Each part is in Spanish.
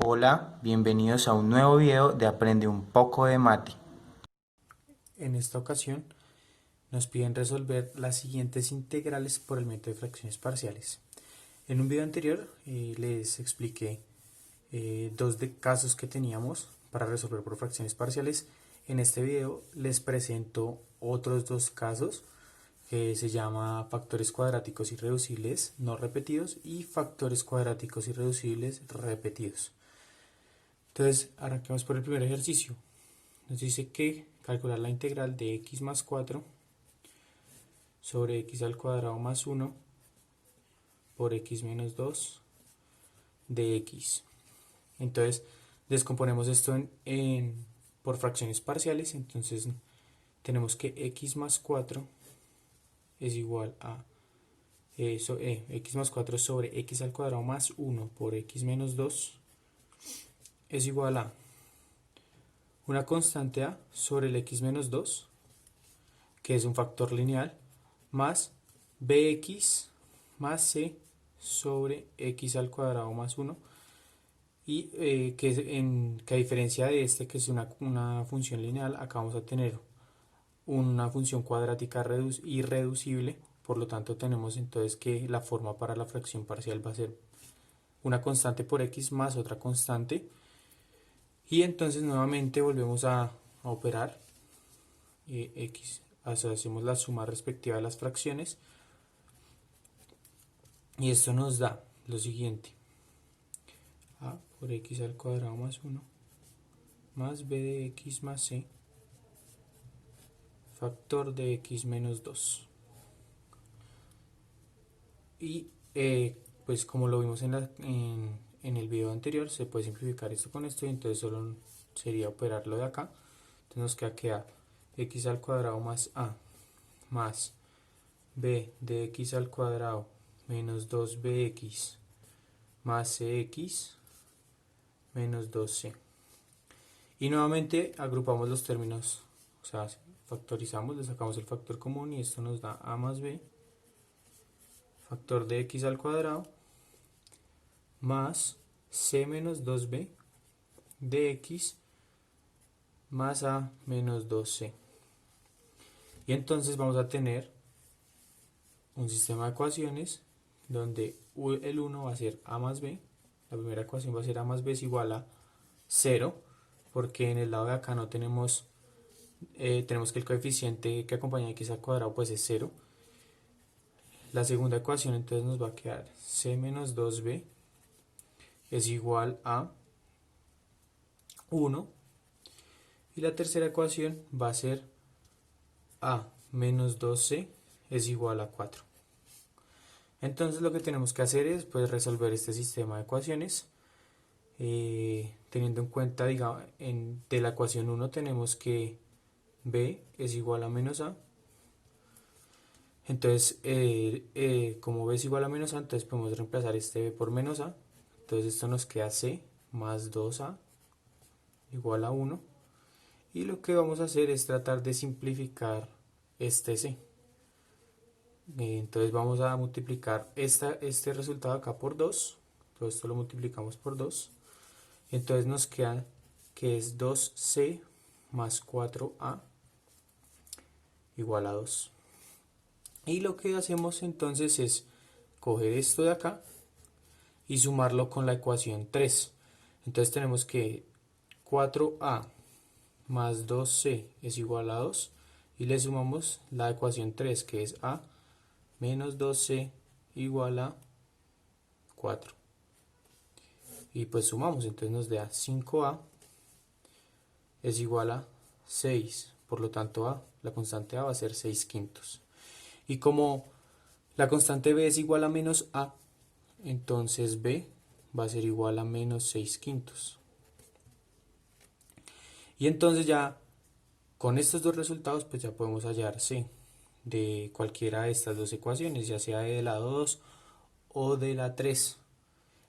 Hola, bienvenidos a un nuevo video de Aprende un poco de mate. En esta ocasión nos piden resolver las siguientes integrales por el método de fracciones parciales. En un video anterior les expliqué dos de casos que teníamos para resolver por fracciones parciales. En este video les presento otros dos casos que se llama factores cuadráticos irreducibles no repetidos y factores cuadráticos irreducibles repetidos. Entonces arranquemos por el primer ejercicio. Nos dice que calcular la integral de x más 4 sobre x al cuadrado más 1 por x menos 2 de x. Entonces descomponemos esto por fracciones parciales. Entonces tenemos que x más 4 es igual a x más 4 sobre x al cuadrado más 1 por x menos 2 es igual a una constante a sobre el x menos 2, que es un factor lineal, más bx más c sobre x al cuadrado más 1, y que a diferencia de este, que es una función lineal, acá vamos a tener una función cuadrática irreducible. Por lo tanto tenemos entonces que la forma para la fracción parcial va a ser una constante por x más otra constante, y entonces nuevamente volvemos a operar x, hacemos la suma respectiva de las fracciones, y esto nos da lo siguiente: a por x al cuadrado más 1 más b de x más c factor de x menos 2. Y pues como lo vimos en el video anterior, se puede simplificar esto con esto, y entonces solo sería operarlo de acá. Entonces nos queda x al cuadrado más a más b de x al cuadrado menos 2bx más cx menos 2c. Y nuevamente agrupamos los términos, o sea, factorizamos, le sacamos el factor común, y esto nos da a más b factor de x al cuadrado más c menos 2b de x más a menos 2c. Y entonces vamos a tener un sistema de ecuaciones donde el 1 va a ser a más b, la primera ecuación va a ser a más b es igual a 0, porque en el lado de acá no tenemos, tenemos que el coeficiente que acompaña a x al cuadrado pues es 0. La segunda ecuación entonces nos va a quedar c menos 2b es igual a 1, y la tercera ecuación va a ser a menos 2c es igual a 4. Entonces lo que tenemos que hacer es pues resolver este sistema de ecuaciones, teniendo en cuenta, digamos, de la ecuación 1 tenemos que b es igual a menos a. Entonces como b es igual a menos a, entonces podemos reemplazar este b por menos a. Entonces esto nos queda c más 2a igual a 1, y lo que vamos a hacer es tratar de simplificar este c. Entonces vamos a multiplicar este resultado acá por 2, todo esto lo multiplicamos por 2, entonces nos queda que es 2c más 4a igual a 2. Y lo que hacemos entonces es coger esto de acá y sumarlo con la ecuación 3. Entonces tenemos que 4a más 2c es igual a 2, y le sumamos la ecuación 3, que es a menos 2c igual a 4. Y pues sumamos, entonces nos da 5a es igual a 6. Por lo tanto la constante a va a ser 6 quintos. Y como la constante b es igual a menos a, entonces b va a ser igual a menos 6 quintos. Y entonces ya con estos dos resultados pues ya podemos hallar c de cualquiera de estas dos ecuaciones, ya sea de la 2 o de la 3.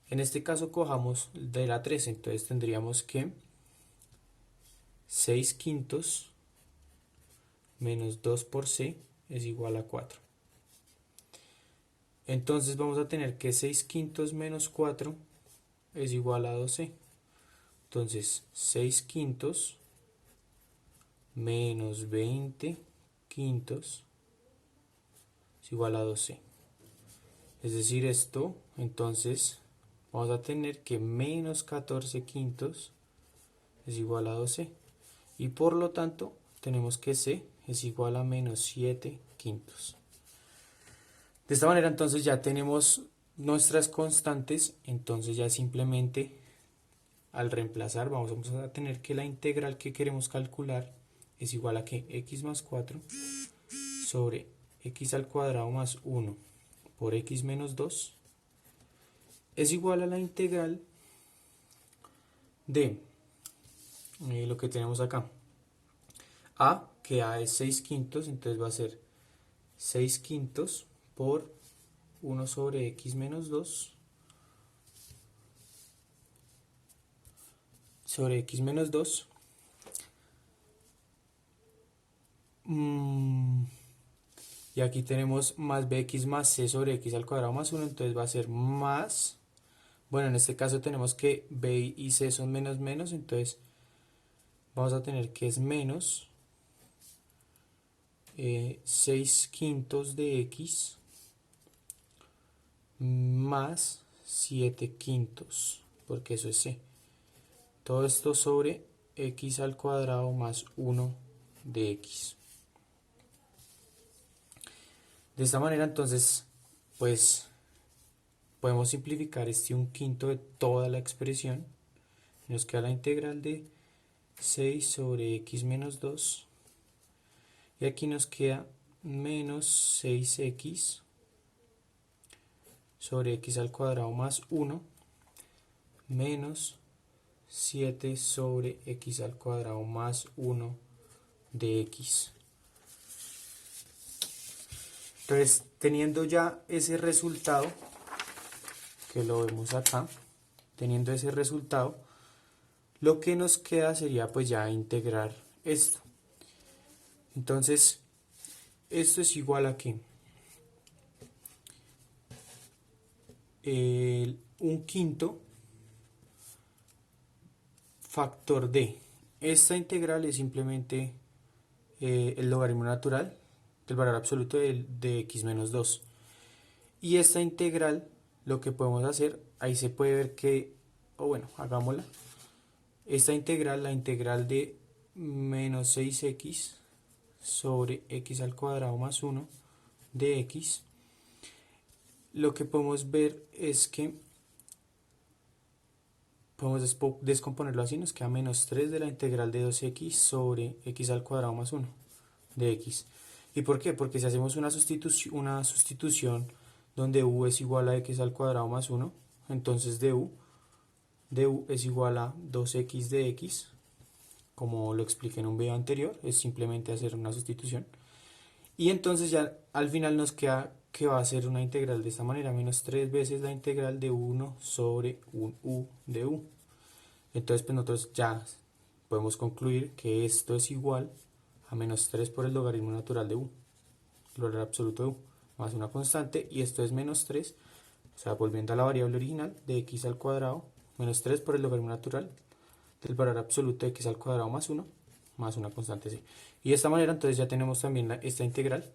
En este caso cojamos de la 3, entonces tendríamos que 6 quintos menos 2 por c es igual a 4. Entonces vamos a tener que 6 quintos menos 4 es igual a 2c. Entonces 6 quintos menos 20 quintos es igual a 12. Es decir, esto, entonces vamos a tener que menos 14 quintos es igual a 12. Y por lo tanto, tenemos que C es igual a menos 7 quintos. De esta manera, entonces ya tenemos nuestras constantes. Entonces ya simplemente al reemplazar vamos a tener que la integral que queremos calcular es igual a que x más 4 sobre x al cuadrado más 1 por x menos 2 es igual a la integral de lo que tenemos acá. A, que A es 6 quintos, entonces va a ser 6 quintos por 1 sobre x menos 2 sobre x menos 2. Y aquí tenemos más bx más c sobre x al cuadrado más 1, entonces va a ser más, bueno, en este caso tenemos que b y c son menos menos, entonces vamos a tener que es menos 6 quintos de x más 7 quintos, porque eso es c. Todo esto sobre x al cuadrado más 1 de x. De esta manera, entonces, pues podemos simplificar este 1/5 de toda la expresión. Nos queda la integral de 6 sobre x menos 2. Y aquí nos queda menos 6x sobre x al cuadrado más 1 menos 7 sobre x al cuadrado más 1 de x. Entonces, teniendo ya ese resultado, que lo vemos acá, teniendo ese resultado, lo que nos queda sería pues ya integrar esto. Entonces, esto es igual a que 1/5 factor de. Esta integral es simplemente el logaritmo natural del valor absoluto de x menos 2. Y esta integral, lo que podemos hacer, ahí se puede ver que, o bueno, hagámosla. Esta integral, la integral de menos 6x sobre x al cuadrado más 1 de x, lo que podemos ver es que podemos descomponerlo así, nos queda menos 3 de la integral de 2x sobre x al cuadrado más 1 de x. ¿Y por qué? Porque si hacemos una sustitución donde u es igual a x al cuadrado más 1, entonces du es igual a 2x de x, como lo expliqué en un video anterior, es simplemente hacer una sustitución. Y entonces ya al final nos queda que va a ser una integral de esta manera, menos 3 veces la integral de 1 sobre un u de u. Entonces pues nosotros ya podemos concluir que esto es igual a menos 3 por el logaritmo natural de u, el valor absoluto de u, más una constante, y esto es menos 3, o sea, volviendo a la variable original de x al cuadrado, menos 3 por el logaritmo natural del valor absoluto de x al cuadrado más 1, más una constante c. Y de esta manera entonces ya tenemos también esta integral.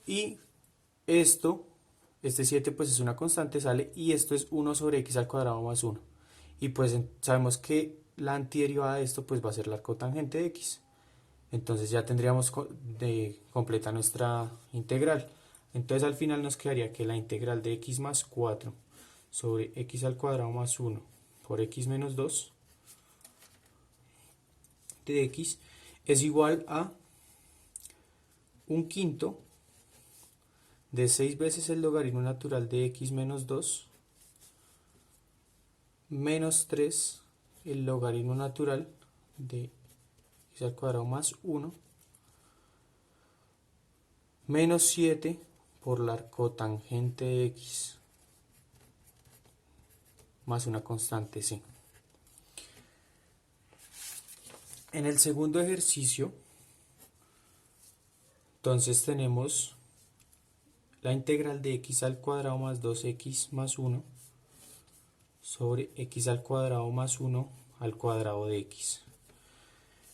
Y esto, este 7 pues es una constante, sale, y esto es 1 sobre x al cuadrado más 1. Y pues sabemos que la antiderivada de esto pues va a ser la cotangente de x. Entonces ya tendríamos de completa nuestra integral. Entonces al final nos quedaría que la integral de x más 4 sobre x al cuadrado más 1 por x menos 2 de x es igual a 1/5 de 6 veces el logaritmo natural de x menos 2 menos 3 el logaritmo natural de x al cuadrado más 1 menos 7 por la cotangente de x más una constante c. En el segundo ejercicio, entonces tenemos la integral de x al cuadrado más 2x más 1 sobre x al cuadrado más 1 al cuadrado de x.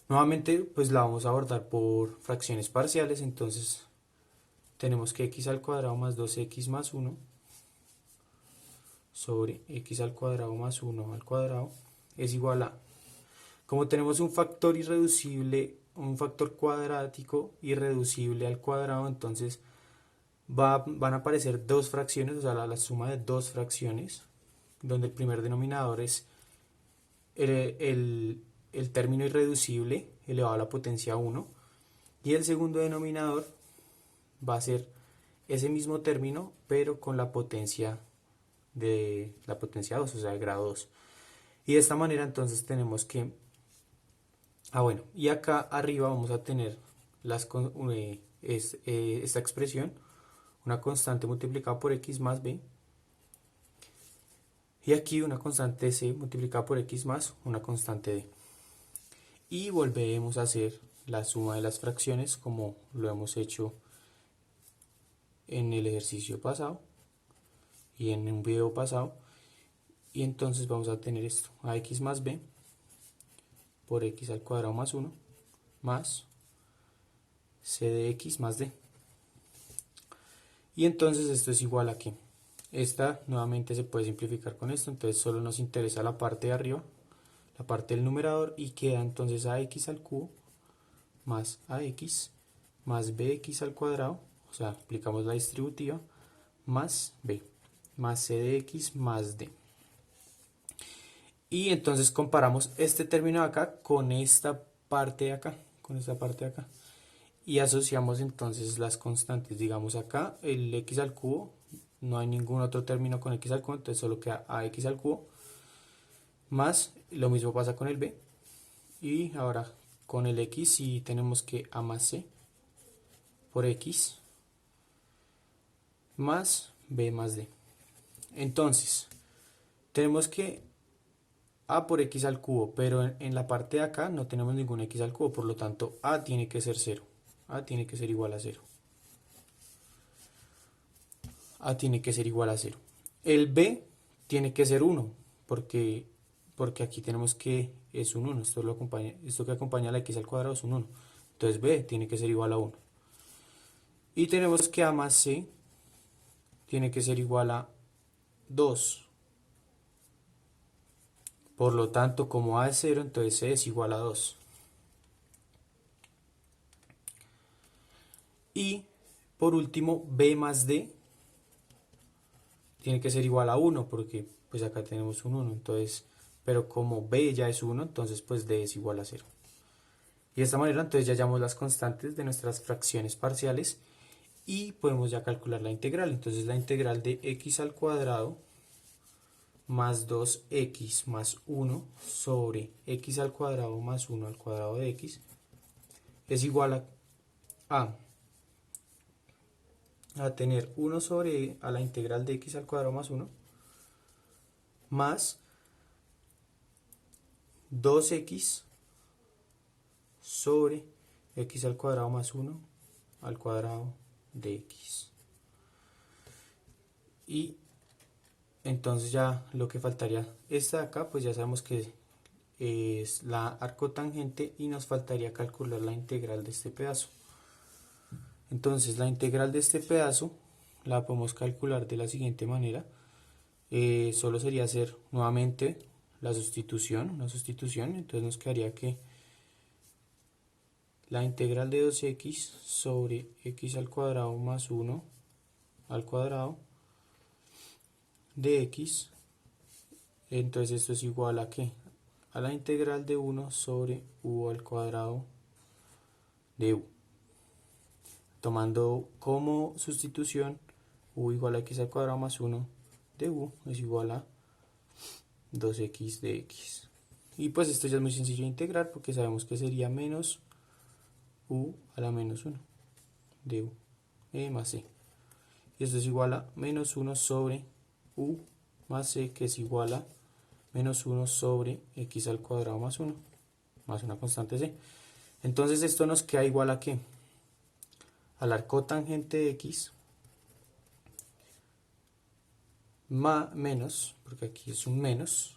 Nuevamente pues la vamos a abordar por fracciones parciales, entonces tenemos que x al cuadrado más 2x más 1 sobre x al cuadrado más 1 al cuadrado es igual a, como tenemos un factor irreducible, un factor cuadrático irreducible al cuadrado, entonces van a aparecer dos fracciones, o sea, la suma de dos fracciones, donde el primer denominador es el término irreducible elevado a la potencia 1, y el segundo denominador va a ser ese mismo término, pero con la potencia 2, o sea, de grado 2. Y de esta manera entonces tenemos que, bueno, y acá arriba vamos a tener esta expresión, una constante multiplicada por x más b, y aquí una constante c multiplicada por x más una constante d. Y volveremos a hacer la suma de las fracciones como lo hemos hecho en el ejercicio pasado y en un video pasado. Y entonces vamos a tener esto, ax más b por x al cuadrado más 1 más c de x más d. Y entonces esto es igual a que esta nuevamente se puede simplificar con esto, entonces solo nos interesa la parte de arriba, la parte del numerador, y queda entonces ax al cubo más ax más bx al cuadrado, o sea, aplicamos la distributiva, más b, más c de x más d. Y entonces comparamos este término de acá con esta parte de acá, y asociamos entonces las constantes. Digamos acá el x al cubo, no hay ningún otro término con x al cubo, entonces solo queda ax al cubo, más lo mismo pasa con el b, y ahora con el x sí tenemos que a más c por x más b más d. Entonces tenemos que a por x al cubo, pero en la parte de acá no tenemos ningún x al cubo, por lo tanto a tiene que ser 0, a tiene que ser igual a 0, a tiene que ser igual a 0. El b tiene que ser 1, porque aquí tenemos que es un 1, esto que acompaña a la x al cuadrado es un 1, entonces b tiene que ser igual a 1. Y tenemos que a más c tiene que ser igual a 2. Por lo tanto, como a es 0, entonces c es igual a 2. Y por último, b más d tiene que ser igual a 1, porque pues acá tenemos un 1, entonces, pero como b ya es 1, entonces pues d es igual a 0. Y de esta manera entonces ya hallamos las constantes de nuestras fracciones parciales y podemos ya calcular la integral. Entonces la integral de x al cuadrado más 2x más 1 sobre x al cuadrado más 1 al cuadrado de x es igual a tener 1 sobre a la integral de x al cuadrado más 1 más 2x sobre x al cuadrado más 1 al cuadrado de x. Y entonces ya lo que faltaría, esta de acá pues ya sabemos que es la arcotangente y nos faltaría calcular la integral de este pedazo. Entonces la integral de este pedazo la podemos calcular de la siguiente manera. Solo sería hacer nuevamente una sustitución, entonces nos quedaría que la integral de 2x sobre x al cuadrado más 1 al cuadrado de x, entonces esto es igual a ¿qué? A la integral de 1 sobre u al cuadrado de u. Tomando como sustitución u igual a x al cuadrado más 1 de u es igual a 2x de x. Y pues esto ya es muy sencillo de integrar porque sabemos que sería menos u a la menos 1 de u más c. Y esto es igual a menos 1 sobre u más c, que es igual a menos 1 sobre x al cuadrado más 1 más una constante c. Entonces esto nos queda igual a ¿qué? A la arcotangente de x menos, porque aquí es un menos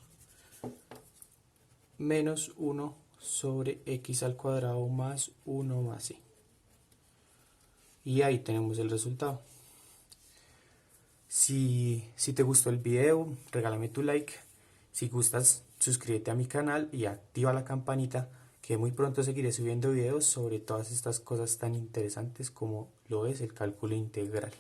menos 1 sobre x al cuadrado más 1 más c. Y ahí tenemos el resultado. Si te gustó el video, regálame tu like. Si gustas, suscríbete a mi canal y activa la campanita, que muy pronto seguiré subiendo videos sobre todas estas cosas tan interesantes como lo es el cálculo integral.